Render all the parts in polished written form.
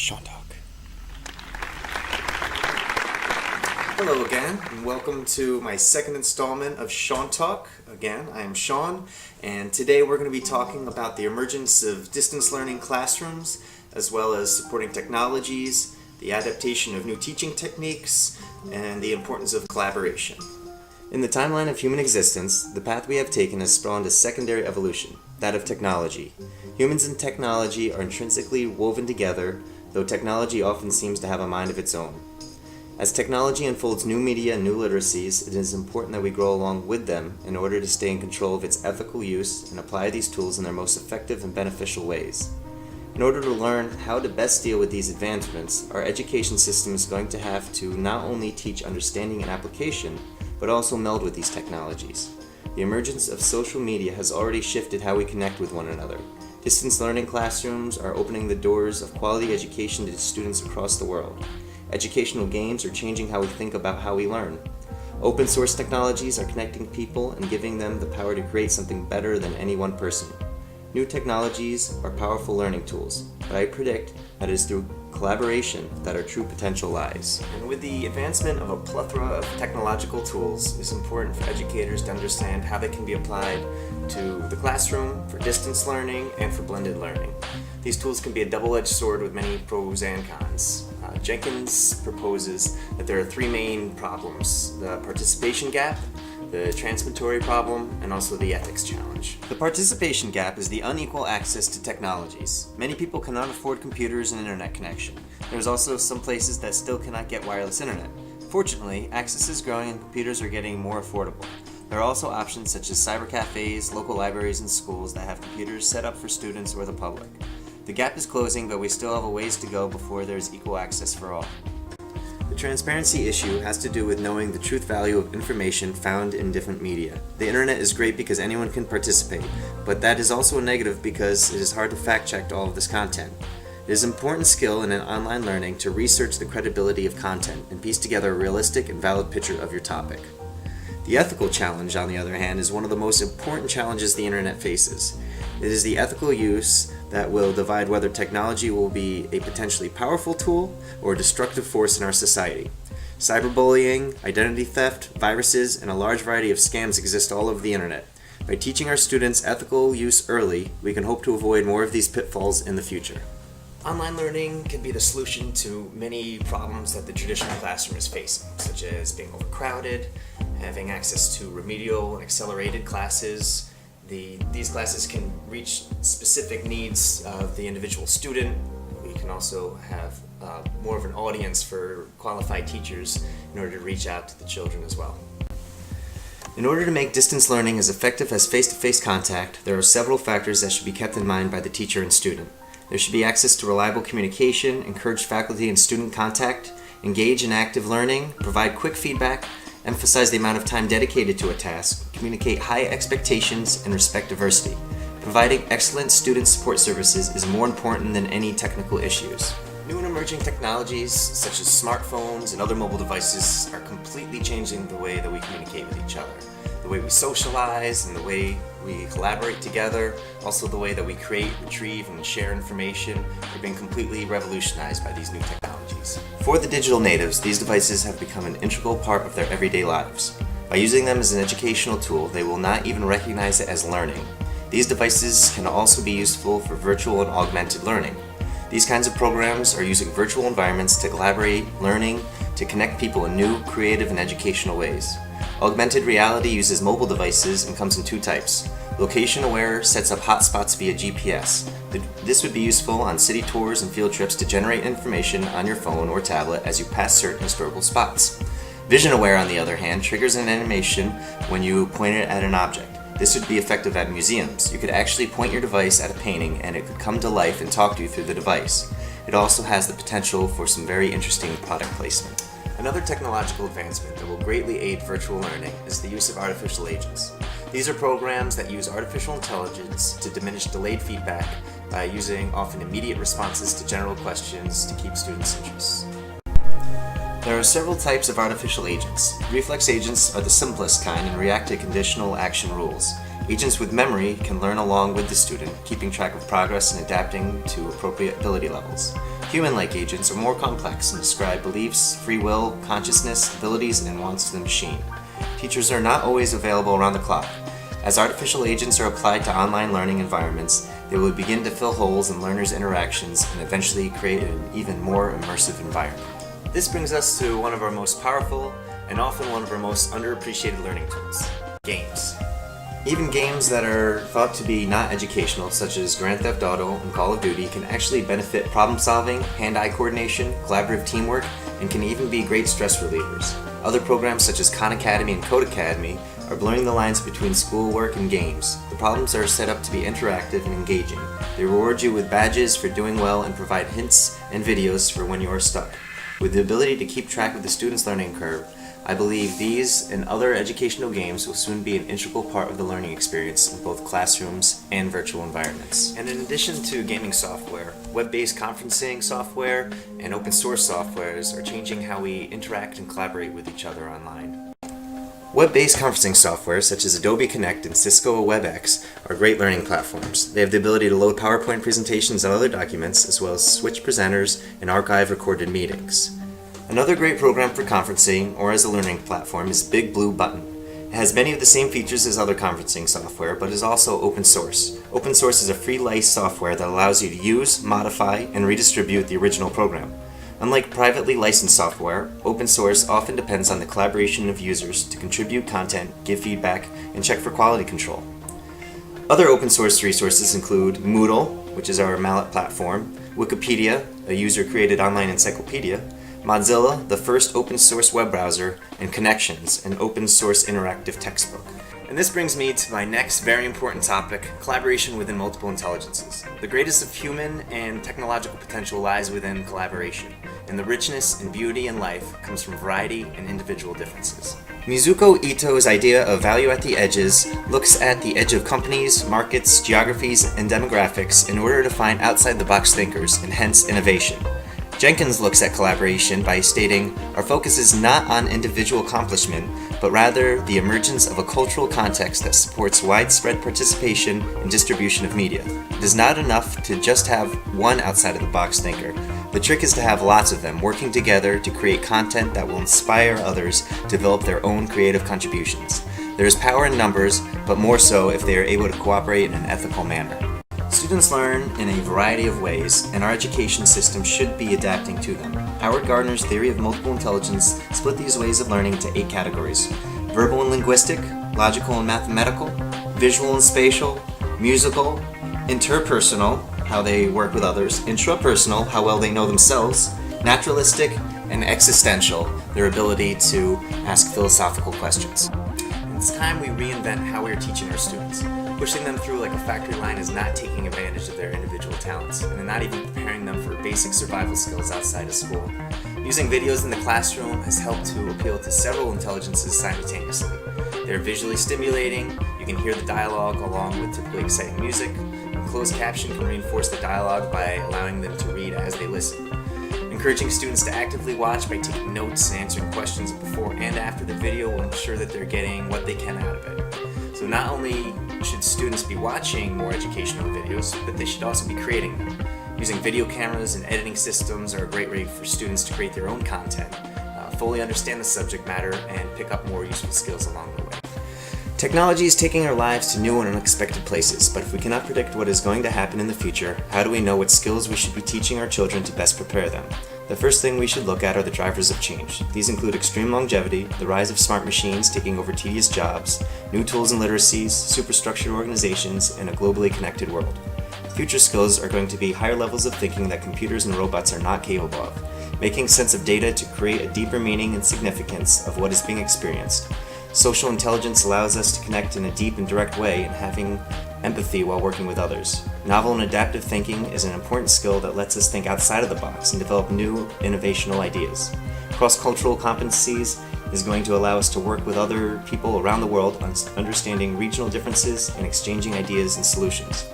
SEANTalk. Hello again, and welcome to my second installment of SEANTalk. Again, I am Sean, and today we're going to be talking about the emergence of distance learning classrooms, as well as supporting technologies, the adaptation of new teaching techniques, and the importance of collaboration. In the timeline of human existence, the path we have taken has spawned a secondary evolution, that of technology. Humans and technology are intrinsically woven together, though technology often seems to have a mind of its own. As technology unfolds new media and new literacies, it is important that we grow along with them in order to stay in control of its ethical use and apply these tools in their most effective and beneficial ways. In order to learn how to best deal with these advancements, our education system is going to have to not only teach understanding and application, but also meld with these technologies. The emergence of social media has already shifted how we connect with one another. Distance learning classrooms are opening the doors of quality education to students across the world. Educational games are changing how we think about how we learn. Open source technologies are connecting people and giving them the power to create something better than any one person. New technologies are powerful learning tools, but I predict that it is through collaboration that our true potential lies. And with the advancement of a plethora of technological tools, it's important for educators to understand how they can be applied to the classroom, for distance learning, and for blended learning. These tools can be a double-edged sword with many pros and cons. Jenkins proposes that there are three main problems: the participation gap, the transitory problem, and also the ethics challenge. The participation gap is the unequal access to technologies. Many people cannot afford computers and internet connection. There's also some places that still cannot get wireless internet. Fortunately, access is growing and computers are getting more affordable. There are also options such as cyber cafes, local libraries, and schools that have computers set up for students or the public. The gap is closing, but we still have a ways to go before there's equal access for all. The transparency issue has to do with knowing the truth value of information found in different media. The internet is great because anyone can participate, but that is also a negative because it is hard to fact-check all of this content. It is an important skill in an online learning to research the credibility of content and piece together a realistic and valid picture of your topic. The ethical challenge, on the other hand, is one of the most important challenges the internet faces. It is the ethical use that will divide whether technology will be a potentially powerful tool or a destructive force in our society. Cyberbullying, identity theft, viruses, and a large variety of scams exist all over the internet. By teaching our students ethical use early, we can hope to avoid more of these pitfalls in the future. Online learning can be the solution to many problems that the traditional classroom is facing, such as being overcrowded, having access to remedial and accelerated classes. These classes can reach specific needs of the individual student. We can also have more of an audience for qualified teachers in order to reach out to the children as well. In order to make distance learning as effective as face-to-face contact, there are several factors that should be kept in mind by the teacher and student. There should be access to reliable communication, encourage faculty and student contact, engage in active learning, provide quick feedback, emphasize the amount of time dedicated to a task, communicate high expectations, and respect diversity. Providing excellent student support services is more important than any technical issues. New and emerging technologies, such as smartphones and other mobile devices, are completely changing the way that we communicate with each other. The way we socialize and the way we collaborate together, also the way that we create, retrieve, and share information are being completely revolutionized by these new technologies. For the digital natives, these devices have become an integral part of their everyday lives. By using them as an educational tool, they will not even recognize it as learning. These devices can also be useful for virtual and augmented learning. These kinds of programs are using virtual environments to collaborate, learning, to connect people in new, creative, and educational ways. Augmented reality uses mobile devices and comes in two types. Location-aware sets up hotspots via GPS. This would be useful on city tours and field trips to generate information on your phone or tablet as you pass certain historical spots. Vision-aware, on the other hand, triggers an animation when you point it at an object. This would be effective at museums. You could actually point your device at a painting and it could come to life and talk to you through the device. It also has the potential for some very interesting product placement. Another technological advancement that will greatly aid virtual learning is the use of artificial agents. These are programs that use artificial intelligence to diminish delayed feedback by using often immediate responses to general questions to keep students' interested. There are several types of artificial agents. Reflex agents are the simplest kind and react to conditional action rules. Agents with memory can learn along with the student, keeping track of progress and adapting to appropriate ability levels. Human-like agents are more complex and describe beliefs, free will, consciousness, abilities, and wants to the machine. Teachers are not always available around the clock. As artificial agents are applied to online learning environments, they will begin to fill holes in learners' interactions and eventually create an even more immersive environment. This brings us to one of our most powerful and often one of our most underappreciated learning tools: games. Even games that are thought to be not educational, such as Grand Theft Auto and Call of Duty, can actually benefit problem solving, hand-eye coordination, collaborative teamwork, and can even be great stress relievers. Other programs such as Khan Academy and Code Academy are blurring the lines between schoolwork and games. The problems are set up to be interactive and engaging. They reward you with badges for doing well and provide hints and videos for when you are stuck. With the ability to keep track of the student's learning curve, I believe these and other educational games will soon be an integral part of the learning experience in both classrooms and virtual environments. And in addition to gaming software, web-based conferencing software and open source softwares are changing how we interact and collaborate with each other online. Web-based conferencing software such as Adobe Connect and Cisco WebEx are great learning platforms. They have the ability to load PowerPoint presentations and other documents, as well as switch presenters and archive recorded meetings. Another great program for conferencing or as a learning platform is Big Blue Button. It has many of the same features as other conferencing software, but is also open source. Open source is a free licensed software that allows you to use, modify, and redistribute the original program. Unlike privately licensed software, open source often depends on the collaboration of users to contribute content, give feedback, and check for quality control. Other open source resources include Moodle, which is our Mallet platform, Wikipedia, a user-created online encyclopedia, Mozilla, the first open source web browser, and Connections, an open source interactive textbook. And this brings me to my next very important topic: collaboration within multiple intelligences. The greatest of human and technological potential lies within collaboration, and the richness and beauty in life comes from variety and individual differences. Mizuko Ito's idea of value at the edges looks at the edge of companies, markets, geographies, and demographics in order to find outside-the-box thinkers and hence innovation. Jenkins looks at collaboration by stating, "Our focus is not on individual accomplishment, but rather the emergence of a cultural context that supports widespread participation and distribution of media. It is not enough to just have one outside-of-the-box thinker. The trick is to have lots of them working together to create content that will inspire others to develop their own creative contributions. There is power in numbers, but more so if they are able to cooperate in an ethical manner." Students learn in a variety of ways, and our education system should be adapting to them. Howard Gardner's theory of multiple intelligence split these ways of learning into 8 categories: verbal and linguistic, logical and mathematical, visual and spatial, musical, interpersonal, how they work with others, intrapersonal, how well they know themselves, naturalistic, and existential, their ability to ask philosophical questions. It's time we reinvent how we are teaching our students. Pushing them through like a factory line is not taking advantage of their individual talents, and not even preparing them for basic survival skills outside of school. Using videos in the classroom has helped to appeal to several intelligences simultaneously. They're visually stimulating, you can hear the dialogue along with typically exciting music, and closed caption can reinforce the dialogue by allowing them to read as they listen. Encouraging students to actively watch by taking notes and answering questions before and after the video will ensure that they're getting what they can out of it. So not only should students be watching more educational videos, but they should also be creating them. Using video cameras and editing systems are a great way for students to create their own content, fully understand the subject matter, and pick up more useful skills along the way. Technology is taking our lives to new and unexpected places, but if we cannot predict what is going to happen in the future, how do we know what skills we should be teaching our children to best prepare them? The first thing we should look at are the drivers of change. These include extreme longevity, the rise of smart machines taking over tedious jobs, new tools and literacies, superstructured organizations, and a globally connected world. Future skills are going to be higher levels of thinking that computers and robots are not capable of, making sense of data to create a deeper meaning and significance of what is being experienced. Social intelligence allows us to connect in a deep and direct way and having empathy while working with others. Novel and adaptive thinking is an important skill that lets us think outside of the box and develop new, innovational ideas. Cross-cultural competencies is going to allow us to work with other people around the world on understanding regional differences and exchanging ideas and solutions.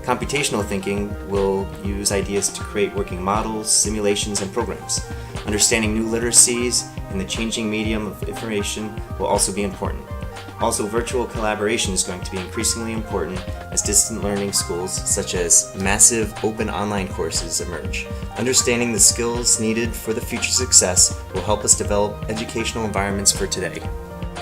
Computational thinking will use ideas to create working models, simulations, and programs. Understanding new literacies and the changing medium of information will also be important. Also, virtual collaboration is going to be increasingly important as distant learning schools such as massive open online courses emerge. Understanding the skills needed for the future success will help us develop educational environments for today.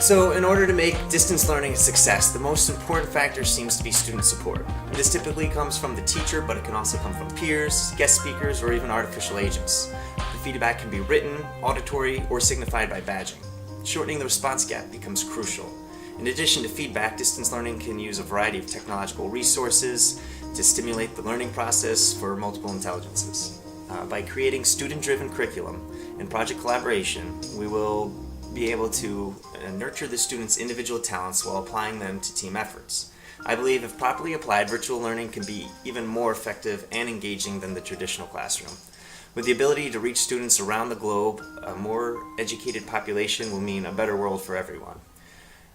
So, in order to make distance learning a success, the most important factor seems to be student support. This typically comes from the teacher, but it can also come from peers, guest speakers, or even artificial agents. The feedback can be written, auditory, or signified by badging. Shortening the response gap becomes crucial. In addition to feedback, distance learning can use a variety of technological resources to stimulate the learning process for multiple intelligences. By creating student-driven curriculum and project collaboration, we will be able to nurture the students' individual talents while applying them to team efforts. I believe if properly applied, virtual learning can be even more effective and engaging than the traditional classroom. With the ability to reach students around the globe, a more educated population will mean a better world for everyone.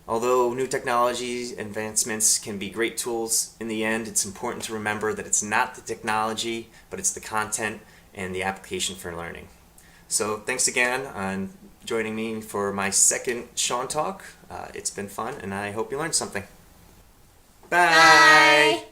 Although new technology advancements can be great tools, in the end it's important to remember that it's not the technology, but it's the content and the application for learning. So thanks again on joining me for my second Sean Talk. It's been fun and I hope you learned something. Bye!